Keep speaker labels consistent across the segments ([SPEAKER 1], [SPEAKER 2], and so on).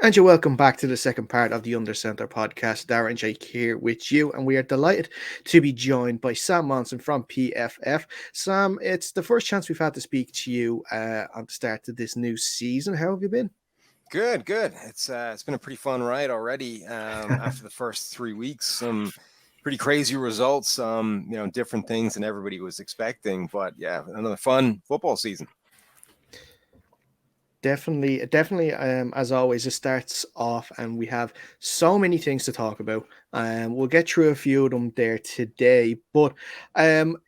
[SPEAKER 1] And you're welcome back to the second part of the Under Center podcast. Darren and Jake here with you, and we are delighted to be joined by Sam Monson from PFF. Sam, it's the first chance we've had to speak to you on the start of this new season. How have you been?
[SPEAKER 2] Good, good. It's been a pretty fun ride already. After the first 3 weeks, some pretty crazy results. Different things than everybody was expecting. But yeah, another fun football season.
[SPEAKER 1] Definitely. As always, it starts off, and we have so many things to talk about. We'll get through a few of them there today. But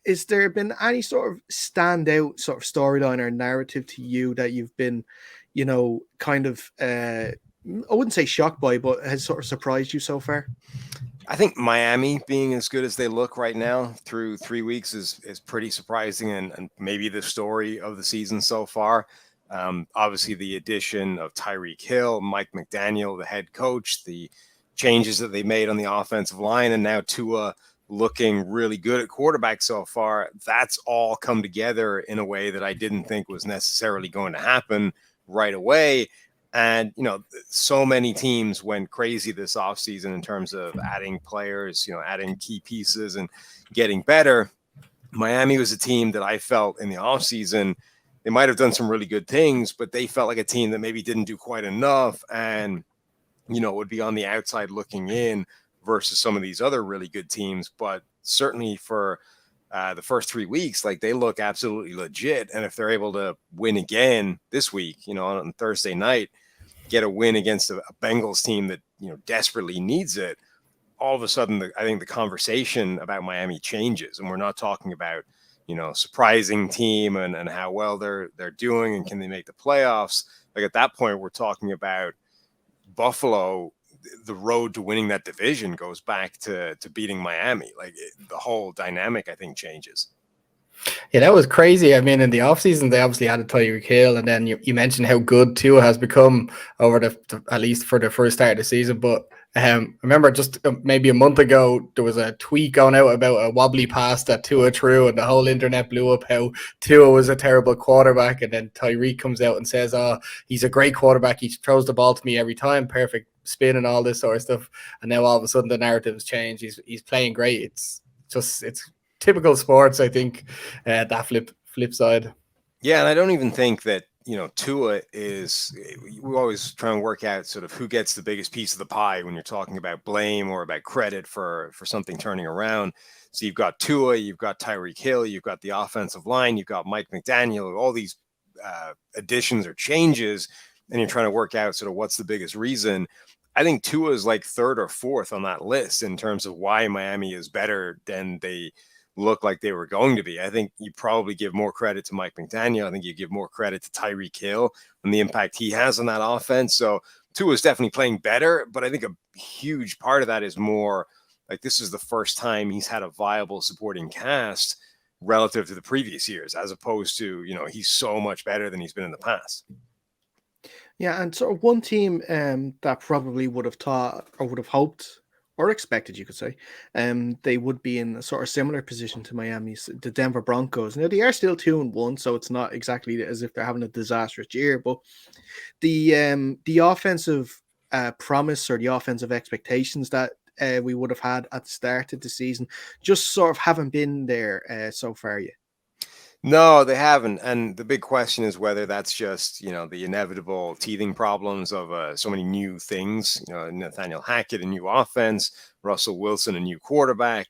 [SPEAKER 1] is there been any sort of standout sort of storyline or narrative to you that you've been, kind of, I wouldn't say shocked by, but has sort of surprised you so far?
[SPEAKER 2] I think Miami being as good as they look right now through 3 weeks is pretty surprising and maybe the story of the season so far. Obviously, the addition of Tyreek Hill, Mike McDaniel, the head coach, the changes that they made on the offensive line, and now Tua looking really good at quarterback so far. That's all come together in a way that I didn't think was necessarily going to happen right away. And, so many teams went crazy this offseason in terms of adding players, adding key pieces and getting better. Miami was a team that I felt in the offseason – they might have done some really good things, but they felt like a team that maybe didn't do quite enough and, would be on the outside looking in versus some of these other really good teams. But certainly for the first 3 weeks, like they look absolutely legit. And if they're able to win again this week, on Thursday night, get a win against a Bengals team that, desperately needs it, all of a sudden, I think the conversation about Miami changes. And we're not talking about, surprising team and how well they're doing and can they make the playoffs. Like at that point, we're talking about Buffalo. The road to winning that division goes back to beating Miami. Like the whole dynamic, I think, changes.
[SPEAKER 3] Yeah, that was crazy. I mean, in the offseason, they obviously added Tyreek Hill, and then you mentioned how good Tua has become over at least for the first start of the season. But I remember just maybe a month ago, there was a tweet going out about a wobbly pass that Tua threw, and the whole internet blew up how Tua was a terrible quarterback. And then Tyreek comes out and says, "Oh, he's a great quarterback. He throws the ball to me every time, perfect spin and all this sort of stuff." And now all of a sudden, the narrative's changed. He's playing great. It's typical sports, I think, that flip side.
[SPEAKER 2] Yeah, and I don't even think that, Tua is, we always try and work out sort of who gets the biggest piece of the pie when you're talking about blame or about credit for something turning around. So you've got Tua, you've got Tyreek Hill, you've got the offensive line, you've got Mike McDaniel, all these additions or changes, and you're trying to work out sort of what's the biggest reason. I think Tua is like third or fourth on that list in terms of why Miami is better than they look like they were going to be. I think you probably give more credit to Mike McDaniel. I think you give more credit to Tyreek Hill and the impact he has on that offense. So Tua is definitely playing better, but I think a huge part of that is more like this is the first time he's had a viable supporting cast relative to the previous years, as opposed to, he's so much better than he's been in the past.
[SPEAKER 1] Yeah, and sort of one team that probably would have thought or would have hoped or expected, you could say, they would be in a sort of similar position to Miami's, the Denver Broncos. Now they are still 2-1, so it's not exactly as if they're having a disastrous year, but the offensive promise or the offensive expectations that we would have had at the start of the season just sort of haven't been there so far yet.
[SPEAKER 2] No, they haven't. And the big question is whether that's just, the inevitable teething problems of so many new things, Nathaniel Hackett, a new offense, Russell Wilson, a new quarterback,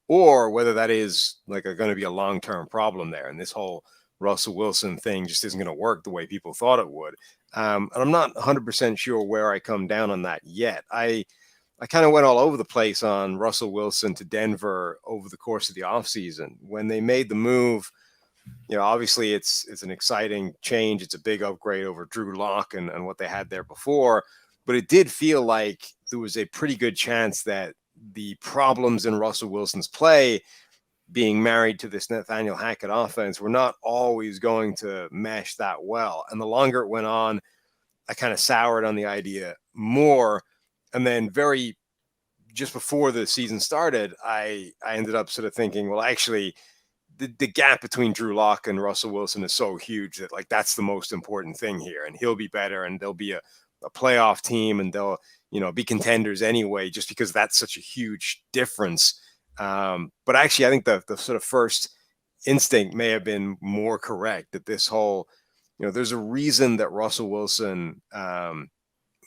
[SPEAKER 2] or whether that is like going to be a long-term problem there. And this whole Russell Wilson thing just isn't going to work the way people thought it would. And I'm not 100% sure where I come down on that yet. I kind of went all over the place on Russell Wilson to Denver over the course of the offseason. When they made the move, obviously it's an exciting change. It's a big upgrade over Drew Lock and what they had there before. But it did feel like there was a pretty good chance that the problems in Russell Wilson's play, being married to this Nathaniel Hackett offense, were not always going to mesh that well. And the longer it went on, I kind of soured on the idea more. And then just before the season started, I ended up sort of thinking, well, actually, the gap between Drew Lock and Russell Wilson is so huge that like that's the most important thing here. And he'll be better and there'll be a a playoff team and they'll, be contenders anyway, just because that's such a huge difference. But actually, I think the sort of first instinct may have been more correct, that this whole, there's a reason that Russell Wilson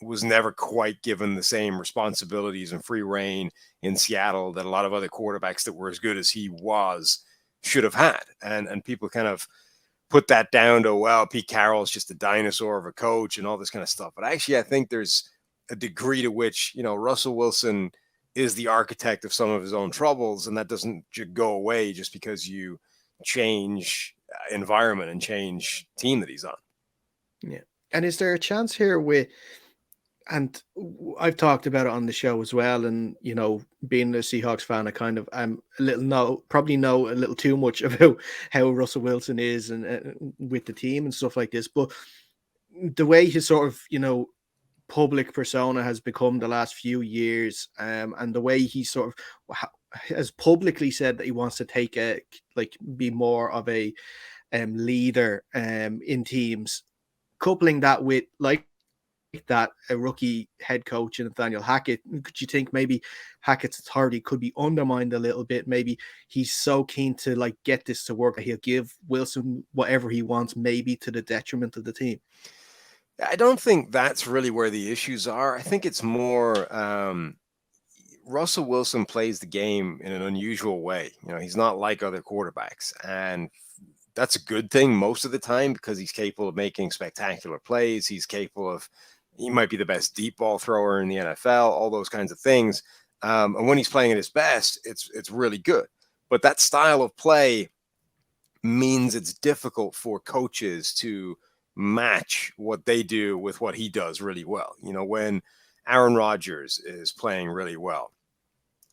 [SPEAKER 2] was never quite given the same responsibilities and free reign in Seattle that a lot of other quarterbacks that were as good as he was should have had. And people kind of put that down to, well, Pete Carroll's just a dinosaur of a coach and all this kind of stuff. But actually, I think there's a degree to which, Russell Wilson is the architect of some of his own troubles, and that doesn't go away just because you change environment and change team that he's on.
[SPEAKER 1] Yeah. And is there a chance here and I've talked about it on the show as well, and being a Seahawks fan, I kind of probably know a little too much about how Russell Wilson is and with the team and stuff like this. But the way his sort of public persona has become the last few years, and the way he sort of has publicly said that he wants to be more of a leader in teams, coupling that with that a rookie head coach in Nathaniel Hackett, could you think maybe Hackett's authority could be undermined a little bit? Maybe he's so keen to get this to work that he'll give Wilson whatever he wants, maybe to the detriment of the team.
[SPEAKER 2] I don't think that's really where the issues are. I think it's more Russell Wilson plays the game in an unusual way. He's not like other quarterbacks, and that's a good thing most of the time, because he's capable of making spectacular plays. He might be the best deep ball thrower in the NFL, all those kinds of things. And when he's playing at his best, it's really good. But that style of play means it's difficult for coaches to match what they do with what he does really well. When Aaron Rodgers is playing really well,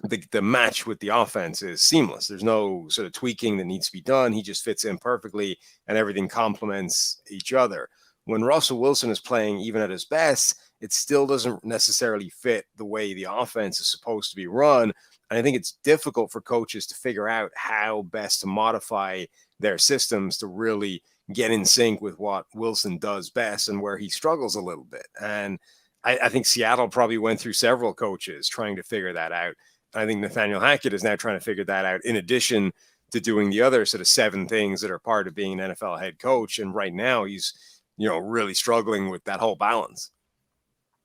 [SPEAKER 2] the match with the offense is seamless. There's no sort of tweaking that needs to be done. He just fits in perfectly and everything complements each other. When Russell Wilson is playing even at his best, it still doesn't necessarily fit the way the offense is supposed to be run. And I think it's difficult for coaches to figure out how best to modify their systems to really get in sync with what Wilson does best and where he struggles a little bit. And I think Seattle probably went through several coaches trying to figure that out. I think Nathaniel Hackett is now trying to figure that out, in addition to doing the other sort of 7 things that are part of being an NFL head coach. And right now he's, really struggling with that whole balance.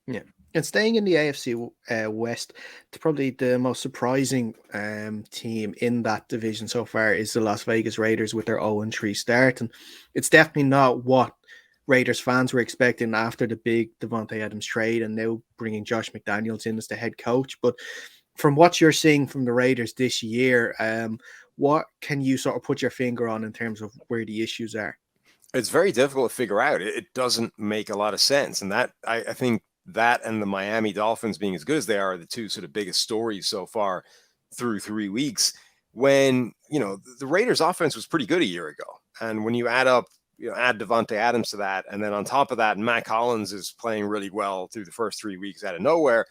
[SPEAKER 1] Yeah. And staying in the AFC West, probably the most surprising team in that division so far is the Las Vegas Raiders with their 0-3 start. And it's definitely not what Raiders fans were expecting after the big Davante Adams trade and now bringing Josh McDaniels in as the head coach. But from what you're seeing from the Raiders this year, what can you sort of put your finger on in terms of where the issues are?
[SPEAKER 2] It's very difficult to figure out. It doesn't make a lot of sense. And that I think that and the Miami Dolphins being as good as they are the two sort of biggest stories so far through 3 weeks. When, the Raiders offense was pretty good a year ago. And when you add Davante Adams to that, and then on top of that, Matt Collins is playing really well through the first 3 weeks out of nowhere,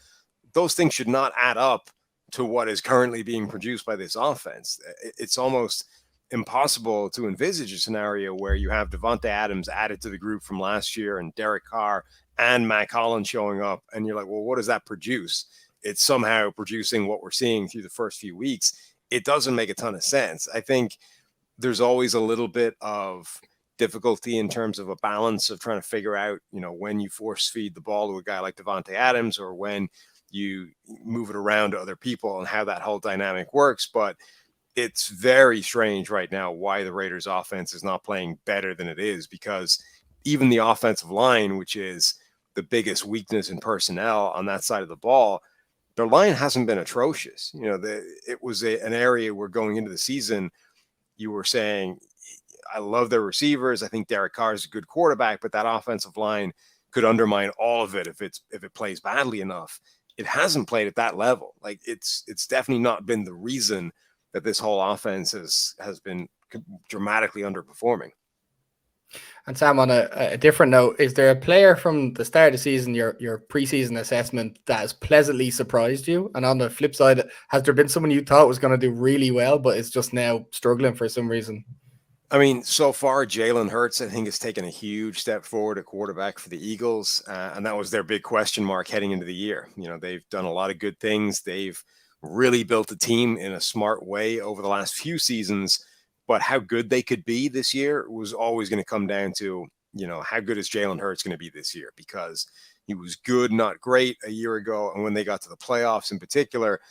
[SPEAKER 2] those things should not add up to what is currently being produced by this offense. It's almost impossible to envisage a scenario where you have Davante Adams added to the group from last year and Derek Carr and Matt Collins showing up, and you're like, well, what does that produce? It's somehow producing what we're seeing through the first few weeks. It doesn't make a ton of sense. I think there's always a little bit of difficulty in terms of a balance of trying to figure out, when you force feed the ball to a guy like Davante Adams or when you move it around to other people and how that whole dynamic works. But it's very strange right now why the Raiders offense is not playing better than it is, because even the offensive line, which is the biggest weakness in personnel on that side of the ball, their line hasn't been atrocious. It was an area where going into the season, you were saying, I love their receivers. I think Derek Carr is a good quarterback, but that offensive line could undermine all of it if it plays badly enough. It hasn't played at that level. Like it's definitely not been the reason that this whole offense has been dramatically underperforming.
[SPEAKER 3] And Sam, on a different note, is there a player from the start of the season, your preseason assessment, that has pleasantly surprised you? And on the flip side, has there been someone you thought was going to do really well, but is just now struggling for some reason?
[SPEAKER 2] I mean, so far, Jalen Hurts, I think, has taken a huge step forward at quarterback for the Eagles. And that was their big question mark heading into the year. They've done a lot of good things. They've really built a team in a smart way over the last few seasons. But how good they could be this year was always going to come down to, how good is Jalen Hurts going to be this year? Because he was good, not great a year ago. And when they got to the playoffs in particular,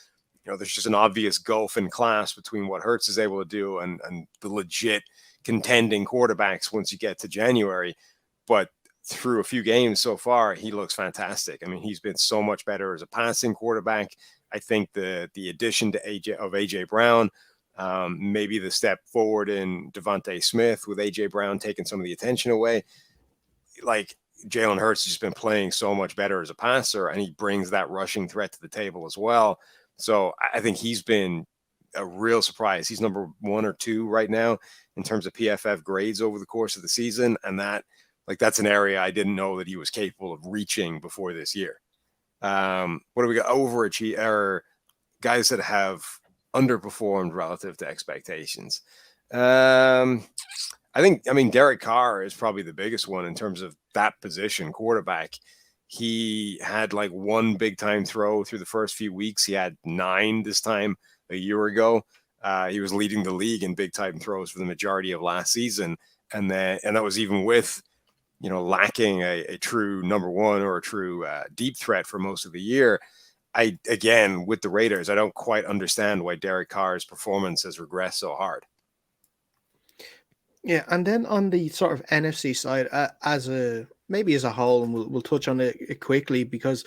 [SPEAKER 2] there's just an obvious gulf in class between what Hurts is able to do and the legit contending quarterbacks once you get to January. But through a few games so far, he looks fantastic. I mean, he's been so much better as a passing quarterback. I think the addition to AJ Brown, maybe the step forward in Devontae Smith with AJ Brown taking some of the attention away, like Jalen Hurts has just been playing so much better as a passer, and he brings that rushing threat to the table as well. So I think he's been a real surprise. He's number 1 or 2 right now in terms of PFF grades over the course of the season. And that's an area I didn't know that he was capable of reaching before this year. What do we got? Overachieve or guys that have underperformed relative to expectations. I mean, Derek Carr is probably the biggest one in terms of that position, quarterback. He had like 1 big time throw through the first few weeks. He had 9 this time a year ago. He was leading the league in big time throws for the majority of last season. And that was even with, lacking a true number 1 or a true deep threat for most of the year. Again, with the Raiders, I don't quite understand why Derek Carr's performance has regressed so hard.
[SPEAKER 1] Yeah, and then on the sort of NFC side, as a whole, and we'll touch on it quickly because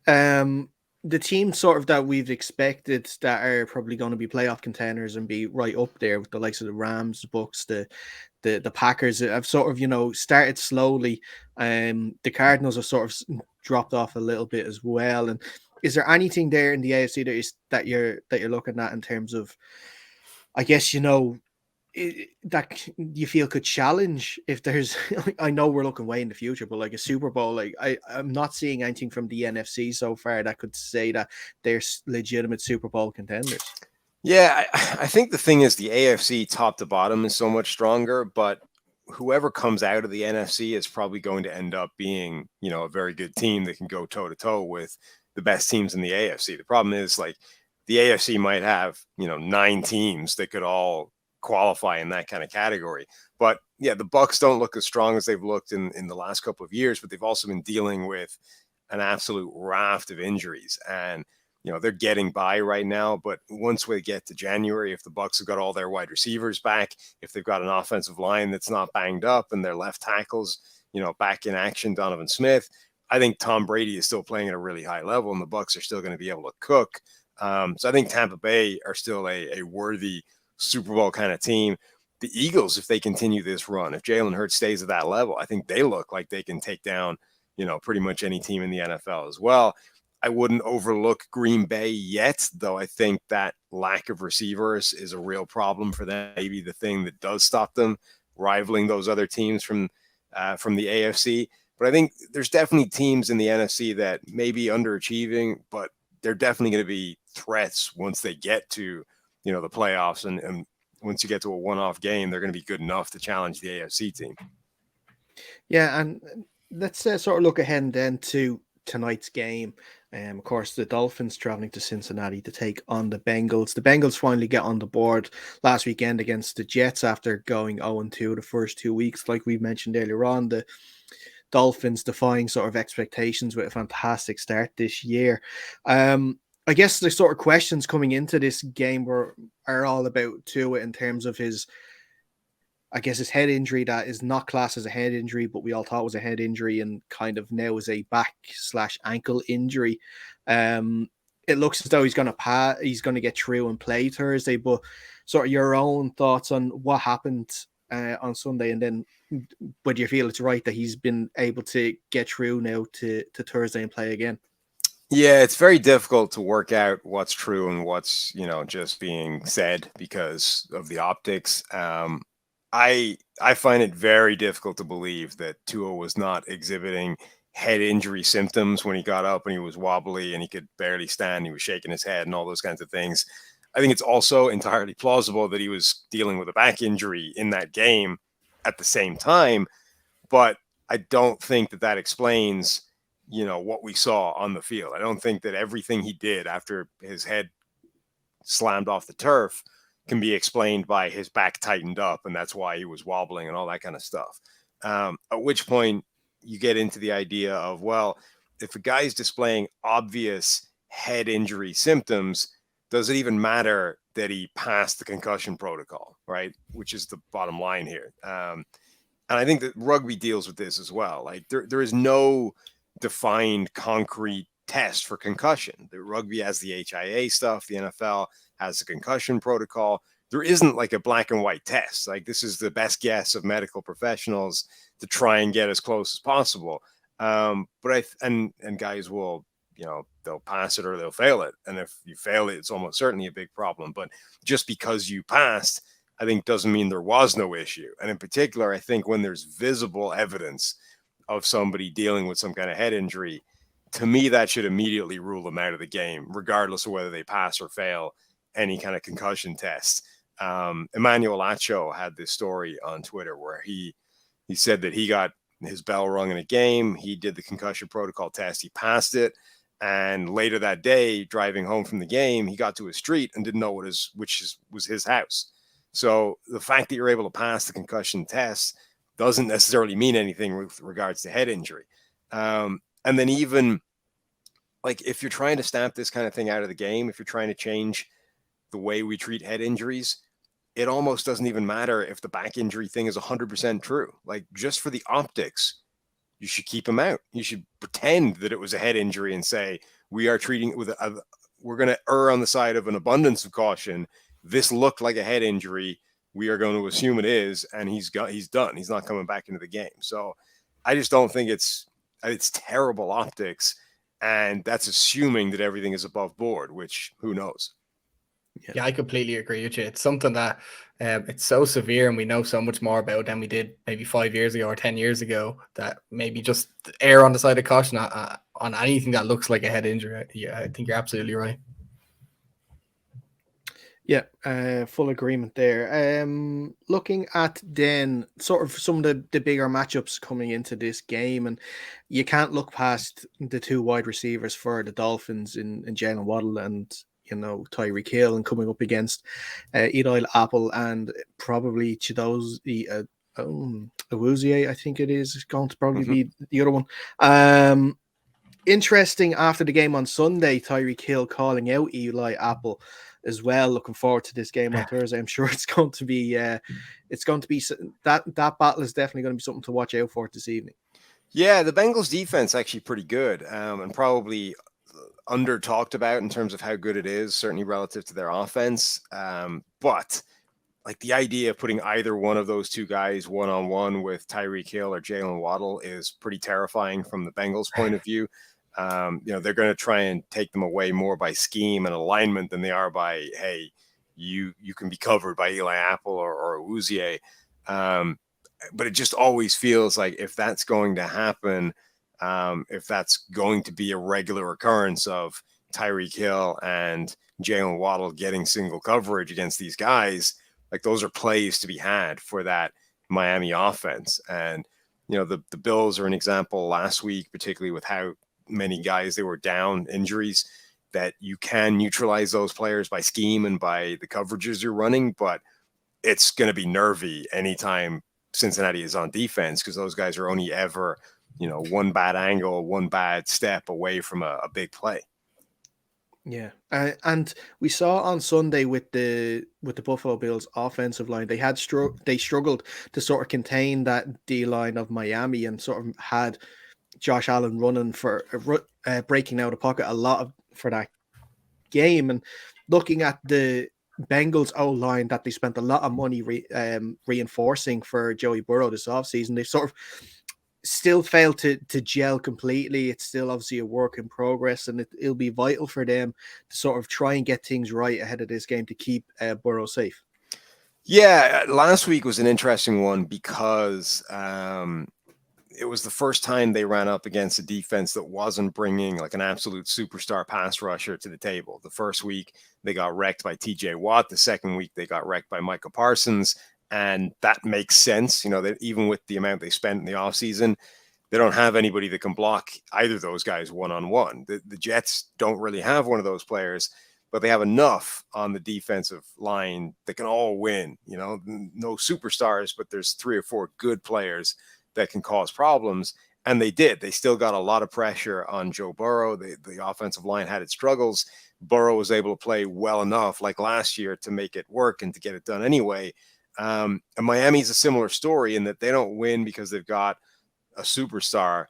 [SPEAKER 1] the teams sort of that we've expected that are probably going to be playoff contenders and be right up there with the likes of the Rams, the Bucks, the Packers have sort of started slowly. The Cardinals have sort of dropped off a little bit as well. And is there anything there in the AFC that you're looking at in terms of, I guess that you feel could challenge if there's I know we're looking way in the future, but like a Super Bowl, like I'm not seeing anything from the NFC so far that could say that they're legitimate Super Bowl contenders.
[SPEAKER 2] Yeah, I think the thing is the AFC top to bottom is so much stronger, but whoever comes out of the NFC is probably going to end up being, a very good team that can go toe to toe with the best teams in the AFC. The problem is like the AFC might have, 9 teams that could all qualify in that kind of category. But yeah, the Bucks don't look as strong as they've looked in the last couple of years, but they've also been dealing with an absolute raft of injuries. And they're getting by right now, but once we get to January, if the Bucks have got all their wide receivers back, if they've got an offensive line that's not banged up and their left tackles, back in action, Donovan Smith, I think Tom Brady is still playing at a really high level and the Bucks are still going to be able to cook. So I think Tampa Bay are still a worthy Super Bowl kind of team. The Eagles, if they continue this run, if Jalen Hurts stays at that level, I think they look like they can take down, pretty much any team in the NFL as well. I wouldn't overlook Green Bay yet, though I think that lack of receivers is a real problem for them. Maybe the thing that does stop them rivaling those other teams from the AFC. But I think there's definitely teams in the NFC that may be underachieving, but they're definitely going to be threats once they get to, the playoffs. And once you get to a one-off game, they're going to be good enough to challenge the AFC team.
[SPEAKER 1] Yeah, and let's sort of look ahead then to tonight's game. Of course, the Dolphins traveling to Cincinnati to take on the Bengals. The Bengals finally get on the board last weekend against the Jets after going 0-2 the first 2 weeks. Like we mentioned earlier on, the Dolphins defying sort of expectations with a fantastic start this year. I guess the sort of questions coming into this game are all about Tua in terms of his head injury that is not classed as a head injury, but we all thought was a head injury and kind of now is a back/ankle injury. It looks as though he's going to get through and play Thursday, but sort of your own thoughts on what happened on Sunday, and then whether you feel it's right that he's been able to get through now to Thursday and play again.
[SPEAKER 2] Yeah, it's very difficult to work out what's true and what's, just being said because of the optics. I find it very difficult to believe that Tua was not exhibiting head injury symptoms when he got up and he was wobbly and he could barely stand. He was shaking his head and all those kinds of things. I think it's also entirely plausible that he was dealing with a back injury in that game at the same time. But I don't think that explains, what we saw on the field. I don't think that everything he did after his head slammed off the turf can be explained by his back tightened up, and that's why he was wobbling and all that kind of stuff. At which point you get into the idea of, well, if a guy's displaying obvious head injury symptoms, does it even matter that he passed the concussion protocol, right? Which is the bottom line here. And I think that rugby deals with this as well. Like there is no defined concrete test for concussion. The rugby has the HIA stuff. The NFL has the concussion protocol. There isn't like a black and white test. Like this is the best guess of medical professionals to try and get as close as possible. But guys will, they'll pass it or they'll fail it. And if you fail it, it's almost certainly a big problem. But just because you passed, I think doesn't mean there was no issue. And in particular, I think when there's visible evidence of somebody dealing with some kind of head injury, to me, that should immediately rule them out of the game, regardless of whether they pass or fail any kind of concussion test. Emmanuel Acho had this story on Twitter where he said that he got his bell rung in a game. He did the concussion protocol test. He passed it. And later that day, driving home from the game, he got to his street and didn't know was his house. So the fact that you're able to pass the concussion test doesn't necessarily mean anything with regards to head injury. And then even like if you're trying to stamp this kind of thing out of the game, if you're trying to change the way we treat head injuries, it almost doesn't even matter if the back injury thing is 100% true. Like just for the optics, you should keep him out. You should pretend that it was a head injury and say, we are treating it with we're going to err on the side of an abundance of caution. This looked like a head injury. We are going to assume it is, and he's done. He's not coming back into the game. So I just don't think it's terrible optics, and that's assuming that everything is above board, which who knows.
[SPEAKER 3] Yeah, I completely agree with you. It's something that it's so severe and we know so much more about than we did maybe 5 years ago or 10 years ago, that maybe just err on the side of caution on anything that looks like a head injury. Yeah, I think you're absolutely right.
[SPEAKER 1] Yeah, full agreement there. Looking at then sort of some of the bigger matchups coming into this game, and you can't look past the two wide receivers for the Dolphins in Jalen Waddle and Tyreek Hill, and coming up against Eli Apple and probably Chidozie Awuzie, I think it is going to probably be the other one. Interesting after the game on Sunday, Tyreek Hill calling out Eli Apple as well. Looking forward to this game on Thursday. I'm sure it's going to be that battle is definitely going to be something to watch out for this evening.
[SPEAKER 2] Yeah, the Bengals defense actually pretty good, and probably under talked about in terms of how good it is, certainly relative to their offense. But like the idea of putting either one of those two guys one-on-one with Tyreek Hill or Jalen Waddle is pretty terrifying from the Bengals point of view. They're going to try and take them away more by scheme and alignment than they are by, hey, you can be covered by Eli Apple or Awuzie. But it just always feels like if that's going to happen, if that's going to be a regular occurrence of Tyreek Hill and Jalen Waddle getting single coverage against these guys, like those are plays to be had for that Miami offense. And, the Bills are an example last week, particularly with how many guys they were down, injuries, that you can neutralize those players by scheme and by the coverages you're running. But it's going to be nervy anytime Cincinnati is on defense, because those guys are only ever, one bad angle, one bad step away from a big play.
[SPEAKER 1] Yeah, and we saw on Sunday with the Buffalo Bills offensive line, they struggled to sort of contain that D line of Miami, and sort of had Josh Allen running for breaking out of pocket a lot for that game. And looking at the Bengals O-line that they spent a lot of money reinforcing for Joey Burrow this offseason, they sort of still failed to gel completely. It's still obviously a work in progress, and it'll be vital for them to sort of try and get things right ahead of this game to keep Burrow safe.
[SPEAKER 2] Yeah, last week was an interesting one because it was the first time they ran up against a defense that wasn't bringing like an absolute superstar pass rusher to the table. The first week they got wrecked by TJ Watt. The second week they got wrecked by Micah Parsons. And that makes sense, that even with the amount they spent in the offseason, they don't have anybody that can block either of those guys one-on-one. The Jets don't really have one of those players, but they have enough on the defensive line that can all win. No superstars, but there's 3 or 4 good players that can cause problems. And they did. They still got a lot of pressure on Joe Burrow. The offensive line had its struggles. Burrow was able to play well enough, like last year, to make it work and to get it done anyway. And Miami's a similar story in that they don't win because they've got a superstar.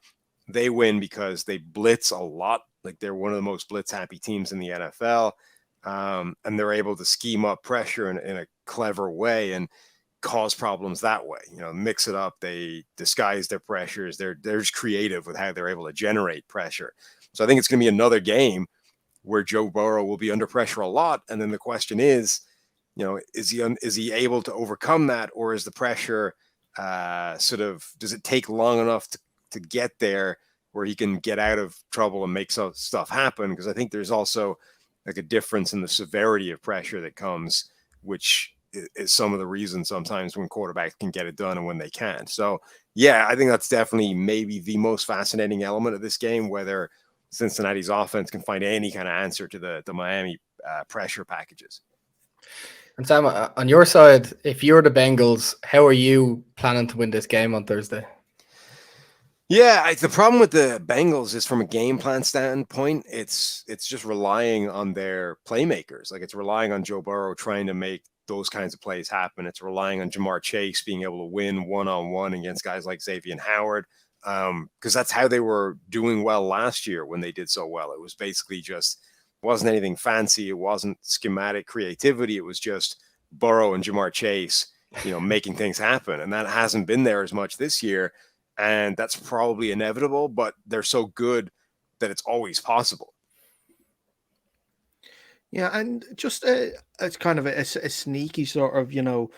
[SPEAKER 2] They win because they blitz a lot. Like, they're one of the most blitz happy teams in the NFL. And they're able to scheme up pressure in a clever way and cause problems that way. Mix it up. They disguise their pressures. They're just creative with how they're able to generate pressure. So I think it's going to be another game where Joe Burrow will be under pressure a lot. And then the question is, is he able to overcome that, or is the pressure does it take long enough to get there where he can get out of trouble and make some stuff happen? Because I think there's also like a difference in the severity of pressure that comes, which is some of the reasons sometimes when quarterbacks can get it done and when they can't. So yeah, I think that's definitely maybe the most fascinating element of this game, whether Cincinnati's offense can find any kind of answer to the Miami pressure packages.
[SPEAKER 3] And Sam, on your side, if you're the Bengals, how are you planning to win this game on Thursday?
[SPEAKER 2] Yeah, the problem with the Bengals is from a game plan standpoint, it's just relying on their playmakers. Like, it's relying on Joe Burrow trying to make those kinds of plays happen. It's relying on Jamar Chase being able to win one-on-one against guys like Xavier Howard, because that's how they were doing well last year when they did so well. It was basically just, it wasn't anything fancy. It wasn't schematic creativity. It was just Burrow and Jamar Chase, making things happen. And that hasn't been there as much this year. And that's probably inevitable, but they're so good that it's always possible.
[SPEAKER 1] Yeah, and just it's kind of a sneaky sort of,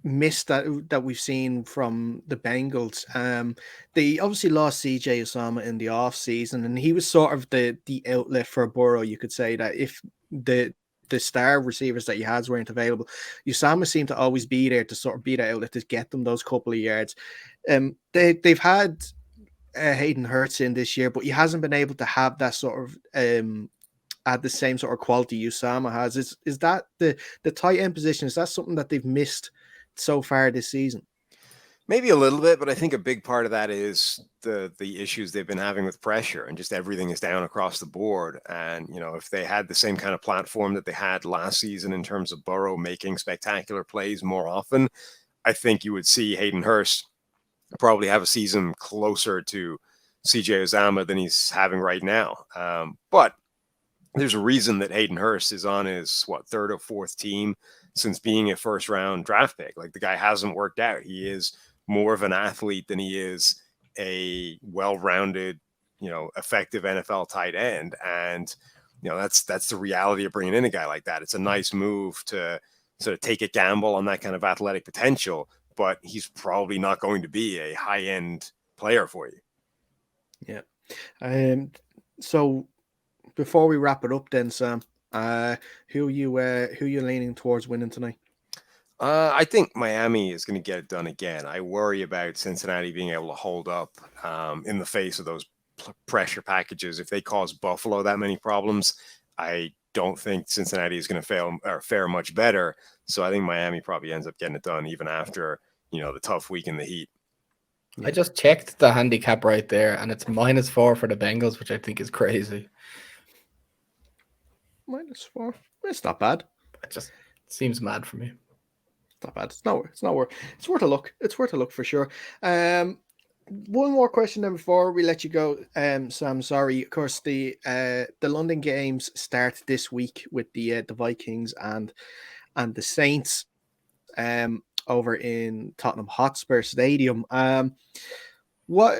[SPEAKER 1] miss that we've seen from the Bengals. They obviously lost CJ Usama in the off season, and he was sort of the outlet for Burrow. You could say that if the star receivers that he has weren't available, Usama seemed to always be there to sort of be the outlet to get them those couple of yards. They've had Hayden Hurts in this year, but he hasn't been able to have that sort of at the same sort of quality Usama has. Is that the tight end position? Is that something that they've missed so far this season?
[SPEAKER 2] Maybe a little bit, but I think a big part of that is the issues they've been having with pressure, and just everything is down across the board. And, if they had the same kind of platform that they had last season in terms of Burrow making spectacular plays more often, I think you would see Hayden Hurst probably have a season closer to CJ Uzomah than he's having right now. But there's a reason that Hayden Hurst is on his, third or fourth team since being a first round draft pick. Like, the guy hasn't worked out. He is more of an athlete than he is a well-rounded, effective NFL tight end. And, that's the reality of bringing in a guy like that. It's a nice move to sort of take a gamble on that kind of athletic potential, but he's probably not going to be a high-end player for you.
[SPEAKER 1] Yeah. So before we wrap it up then, Sam, who are you leaning towards winning tonight?
[SPEAKER 2] I think Miami is going to get it done again. I worry about Cincinnati being able to hold up in the face of those pressure packages. If they cause Buffalo that many problems, I don't think Cincinnati is going to fare much better. So I think Miami probably ends up getting it done even after, the tough week in the heat.
[SPEAKER 3] Yeah. I just checked the handicap right there, and it's -4 for the Bengals, which I think is crazy.
[SPEAKER 1] -4. It's not bad.
[SPEAKER 3] It just seems mad for me.
[SPEAKER 1] Not bad. It's worth a look. It's worth a look for sure. One more question then before we let you go, Sam. Sorry, of course the London games start this week with the Vikings and the Saints over in Tottenham Hotspur Stadium. What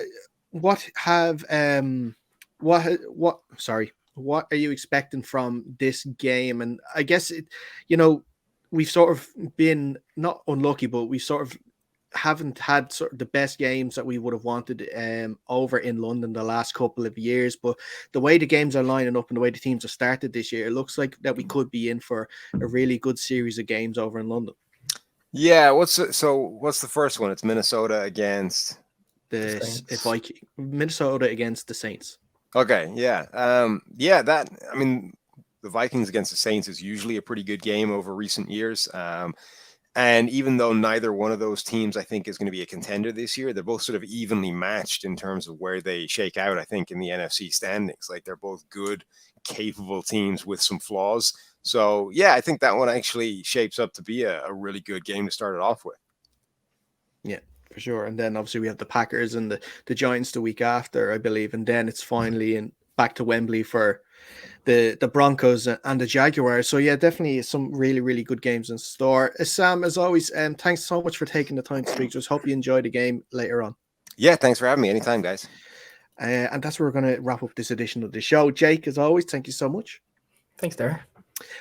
[SPEAKER 1] are you expecting from this game? And I guess we've sort of been not unlucky, but we sort of haven't had sort of the best games that we would have wanted over in London the last couple of years, but the way the games are lining up and the way the teams have started this year, it looks like that we could be in for a really good series of games over in London.
[SPEAKER 2] Yeah, what's the first one? It's Minnesota against
[SPEAKER 1] Minnesota against the Saints.
[SPEAKER 2] Okay, yeah. The Vikings against the Saints is usually a pretty good game over recent years. And even though neither one of those teams, I think, is going to be a contender this year, they're both sort of evenly matched in terms of where they shake out, I think, in the NFC standings. Like, they're both good, capable teams with some flaws. So, yeah, I think that one actually shapes up to be a really good game to start it off with.
[SPEAKER 1] Yeah, for sure. And then obviously we have the Packers and the Giants the week after, I believe. And then it's finally back to Wembley for the Broncos and the Jaguars. So yeah, definitely some really, really good games in store. Sam, as always, thanks so much for taking the time to speak. Just hope you enjoy the game later on.
[SPEAKER 2] Yeah, thanks for having me. Anytime, guys.
[SPEAKER 1] And that's where we're going to wrap up this edition of the show. Jake, as always, thank you so much.
[SPEAKER 3] Thanks, Darren.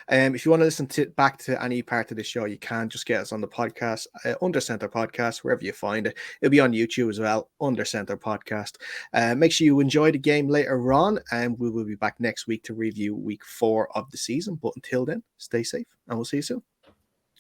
[SPEAKER 1] If you want to listen back to any part of the show, you can just get us on the podcast, Under Center Podcast, wherever you find it. It'll be on YouTube as well, Under Center Podcast. Make sure you enjoy the game later on, and we will be back next week to review week 4 of the season. But until then, stay safe, and we'll see you soon.